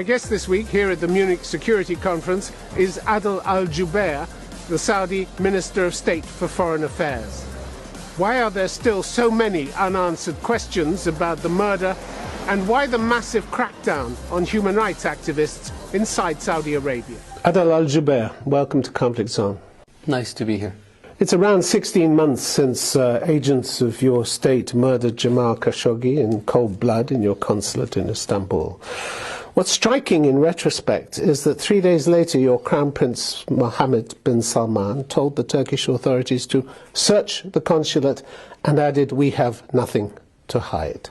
My guest this week here at the Munich Security Conference is Adel Al-Jubeir, the Saudi Minister of State for Foreign Affairs. Why are there still so many unanswered questions about the murder, and why the massive crackdown on human rights activists inside Saudi Arabia? Adel Al-Jubeir, welcome to Conflict Zone. Nice to be here. It's around 16 months since agents of your state murdered Jamal Khashoggi in cold blood in your consulate in Istanbul. What's striking in retrospect is that 3 days later your Crown Prince Mohammed bin Salman told the Turkish authorities to search the consulate and added, "We have nothing to hide."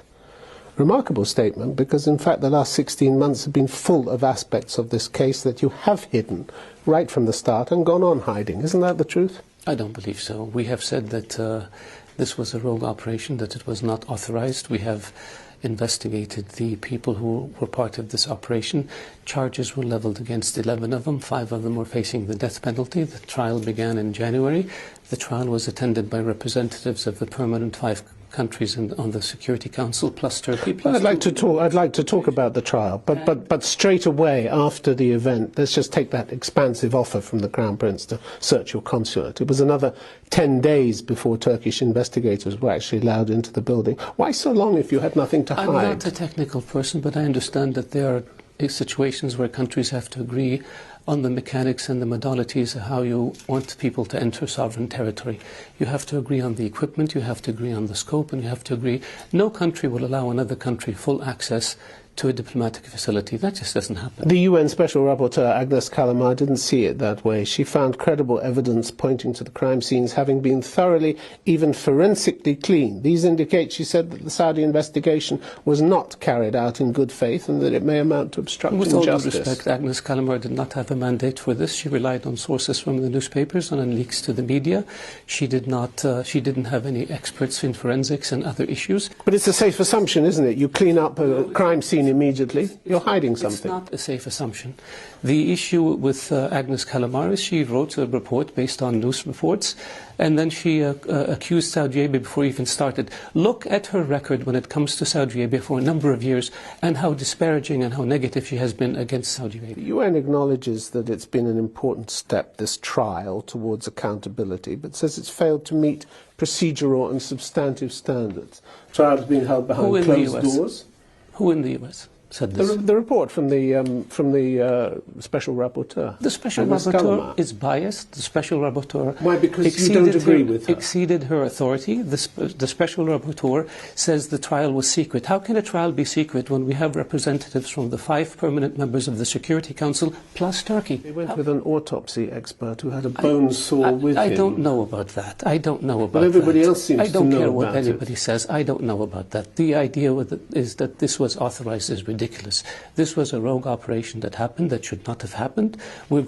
Remarkable statement, because in fact the last 16 months have been full of aspects of this case that you have hidden right from the start and gone on hiding. Isn't that the truth? I don't believe so. We have said that this was a rogue operation, that it was not authorized. We have investigated the people who were part of this operation. Charges were leveled against 11 of them. 5 of them were facing the death penalty. The trial began in January. The trial was attended by representatives of the permanent 5 countries on the Security Council, plus Turkey. Plus I'd like to talk about the trial, but straight away after the event, let's just take that expansive offer from the Crown Prince to search your consulate. It was another 10 days before Turkish investigators were actually allowed into the building. Why so long if you had nothing to hide? I'm not a technical person, but I understand that there are situations where countries have to agree on the mechanics and the modalities of how you want people to enter sovereign territory. You have to agree on the equipment, you have to agree on the scope, and you have to agree. No country will allow another country full access to a diplomatic facility. That just doesn't happen. The UN Special Rapporteur, Agnes Kalamar, didn't see it that way. She found credible evidence pointing to the crime scenes having been thoroughly, even forensically cleaned. These indicate, she said, that the Saudi investigation was not carried out in good faith and that it may amount to obstruction of justice. With all due respect, Agnes Kalamar did not have a mandate for this. She relied on sources from the newspapers and on leaks to the media. She didn't have any experts in forensics and other issues. But it's a safe assumption, isn't it? You clean up a crime scene immediately, you're hiding something. It's not a safe assumption. The issue with Agnes Kalamar is she wrote a report based on news reports, and then she accused Saudi Arabia before it even started. Look at her record when it comes to Saudi Arabia for a number of years and how disparaging and how negative she has been against Saudi Arabia. The UN acknowledges that it's been an important step, this trial, towards accountability, but says it's failed to meet procedural and substantive standards. Trial has been held behind closed doors. Who in the US said this? The report from the Special Rapporteur. The Special Rapporteur is biased. The Special Rapporteur... Why? Because you don't agree with her. Exceeded her authority. The Special Rapporteur says the trial was secret. How can a trial be secret when we have representatives from the 5 permanent members of the Security Council plus Turkey? They went with an autopsy expert who had a bone saw with him. I don't know about that. I don't know about that. But everybody else seems to know about it. I don't care what anybody says. I don't know about that. The idea is that this was authorized is ridiculous. This was a rogue operation that happened, that should not have happened. We're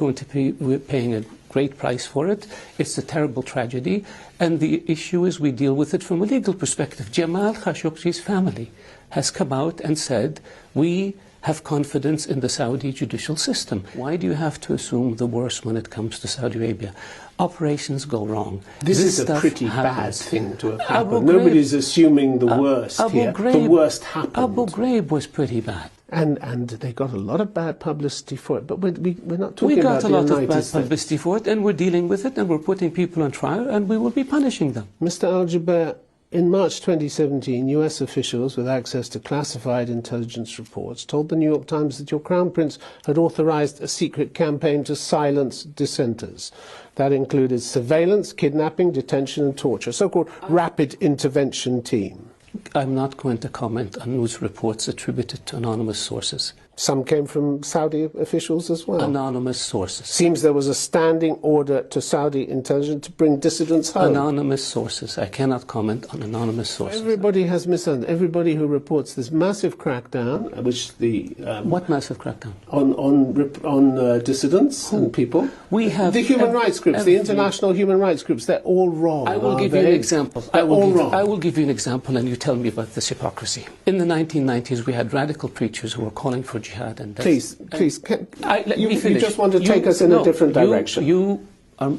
paying a great price for it. It's a terrible tragedy. And the issue is we deal with it from a legal perspective. Jamal Khashoggi's family has come out and said, we have confidence in the Saudi judicial system. Why do you have to assume the worst when it comes to Saudi Arabia? Operations go wrong. This is a pretty bad thing to have happened. Nobody's assuming the worst here. The worst happened. Abu Ghraib was pretty bad. And they got a lot of bad publicity for it. But we're not talking We got about a lot of bad publicity for it, and we're dealing with it, and we're putting people on trial, and we will be punishing them. Mr. Al-Jubeir, in March 2017, US officials with access to classified intelligence reports told the New York Times that your Crown Prince had authorized a secret campaign to silence dissenters. That included surveillance, kidnapping, detention and torture, so-called rapid intervention team. I'm not going to comment on news reports attributed to anonymous sources. Some came from Saudi officials as well. Anonymous sources. Seems there was a standing order to Saudi intelligence to bring dissidents home. Anonymous sources. I cannot comment on anonymous sources. Everybody has misunderstood. Everybody who reports this massive crackdown, which the... what massive crackdown? On dissidents and people. We have... The human rights groups, the international human rights groups, they're all wrong. I will give you an example. I will give you an example and you tell me about this hypocrisy. In the 1990s, we had radical preachers who were calling for jihad and death. Please, let me finish. You just want to take us in a different direction. You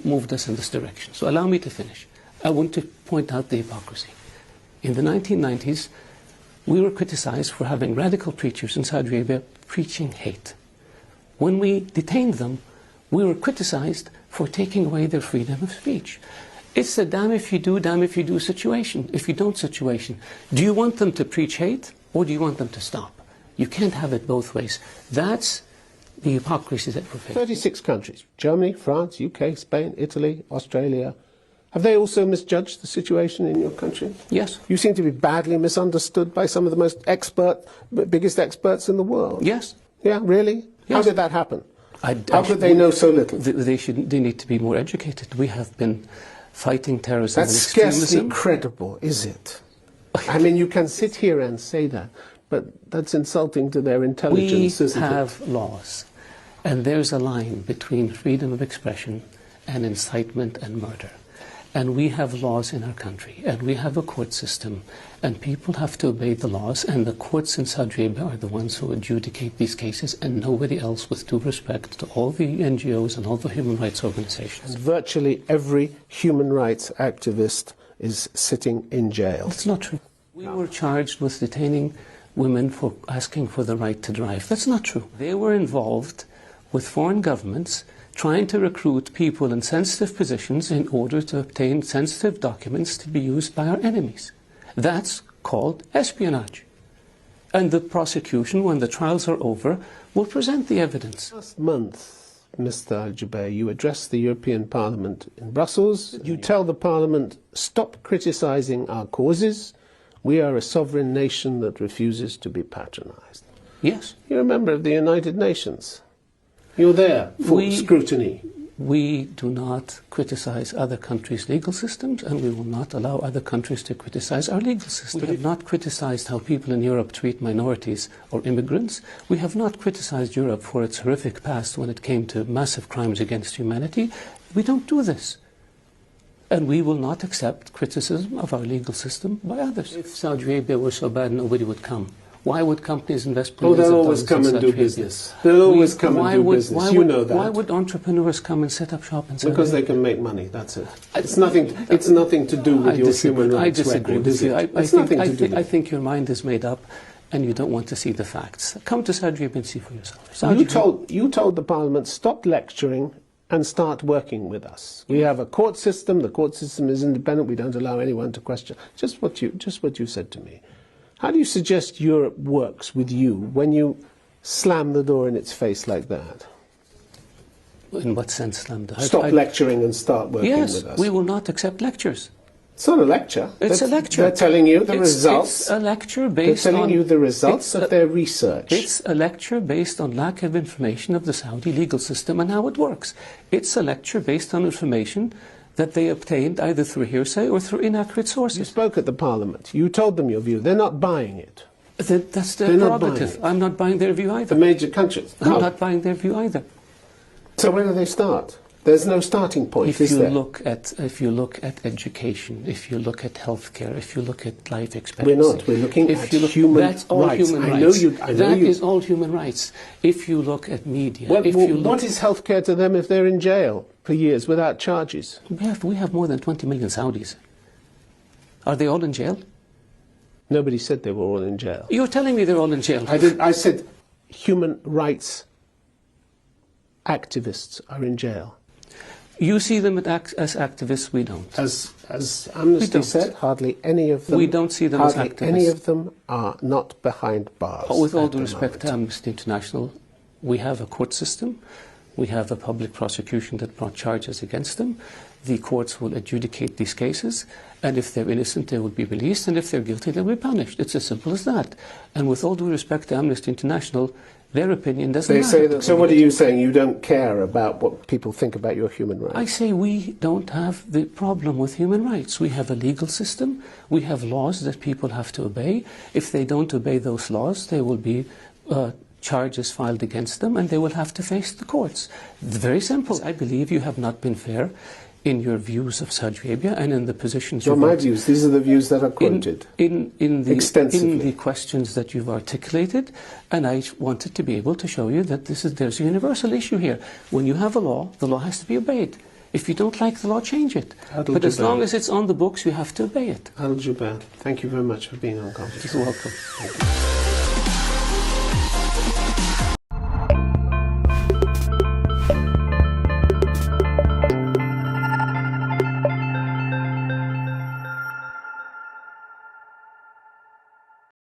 moved us in this direction. So allow me to finish. I want to point out the hypocrisy. In the 1990s, we were criticized for having radical preachers in Saudi Arabia preaching hate. When we detained them, we were criticized for taking away their freedom of speech. It's a damn if you do situation, if you don't situation. Do you want them to preach hate, or do you want them to stop? You can't have it both ways. That's the hypocrisy that we're facing. 36 countries, Germany, France, UK, Spain, Italy, Australia. Have they also misjudged the situation in your country? Yes. You seem to be badly misunderstood by some of the biggest experts in the world. Yes. Yeah, really? Yes. How did that happen? How could they know so little? They need to be more educated. We have been fighting terrorism and That's extremism. scarcely credible, is it? I mean, you can sit here and say that, but that's insulting to their intelligence, isn't it? We have laws, and there's a line between freedom of expression and incitement and murder. And we have laws in our country, and we have a court system, and people have to obey the laws, and the courts in Saudi Arabia are the ones who adjudicate these cases, and nobody else, with due respect to all the NGOs and all the human rights organizations. Virtually every human rights activist is sitting in jail. That's not true. We were charged with detaining women for asking for the right to drive. That's not true. They were involved with foreign governments trying to recruit people in sensitive positions in order to obtain sensitive documents to be used by our enemies. That's called espionage. And the prosecution, when the trials are over, will present the evidence. Last month, Mr. Al-Jubair, you addressed the European Parliament in Brussels. You tell the Parliament, stop criticising our causes. We are a sovereign nation that refuses to be patronised. Yes. You're a member of the United Nations. You're there for scrutiny. We do not criticize other countries' legal systems, and we will not allow other countries to criticize our legal system. We have not criticized how people in Europe treat minorities or immigrants. We have not criticized Europe for its horrific past when it came to massive crimes against humanity. We don't do this. And we will not accept criticism of our legal system by others. If Saudi Arabia were so bad, nobody would come. Why would companies invest billions of dollars? They'll always come and do business. They'll always come and do business. You know that. Why would entrepreneurs come and set up shop in Saudi Because they can make money, that's it. It's nothing to do with your human rights record. I disagree with you. I think your mind is made up and you don't want to see the facts. Come to Saudi Arabia and see for yourself. You told the Parliament, stop lecturing and start working with us. We have a court system. The court system is independent. We don't allow anyone to question. Just what you said to me. How do you suggest Europe works with you when you slam the door in its face like that? In what sense slam the door? Stop lecturing and start working with us. Yes, we will not accept lectures. It's not a lecture. It's a lecture. They're telling you the results. It's a lecture based on... They're telling you the results of their research. It's a lecture based on lack of information of the Saudi legal system and how it works. It's a lecture based on information that they obtained either through hearsay or through inaccurate sources. You spoke at the Parliament. You told them your view. They're not buying it. That's their prerogative. I'm not buying their view either. The major countries. I'm not buying their view either. So where do they start? There's no starting point, if you look at education, if you look at healthcare, if you look at life expectancy, we're not. We're looking at human rights. That's all human rights. That is all human rights. If you look at media, what is healthcare to them if they're in jail for years without charges? We have more than 20 million Saudis. Are they all in jail? Nobody said they were all in jail. You're telling me they're all in jail. I said human rights activists are in jail. You see them as activists, we don't. As Amnesty said, hardly any of them. We don't see them as activists. Any of them are not behind bars. With all due respect to Amnesty International, we have a court system. We have a public prosecution that brought charges against them. The courts will adjudicate these cases, and if they're innocent, they will be released, and if they're guilty, they'll be punished. It's as simple as that. And with all due respect to Amnesty International, their opinion doesn't matter. Say that, so what are you saying? You don't care about what people think about your human rights? I say we don't have the problem with human rights. We have a legal system. We have laws that people have to obey. If they don't obey those laws, there will be charges filed against them, and they will have to face the courts. Very simple. I believe you have not been fair in your views of Saudi Arabia and in the positions you've my views. These are the views that are quoted extensively. In the questions that you've articulated, and I wanted to be able to show you that there's a universal issue here. When you have a law, the law has to be obeyed. If you don't like the law, change it. But as long as it's on the books, you have to obey it. Al-Jubair, thank you very much for being on conference. You're welcome. Thank you.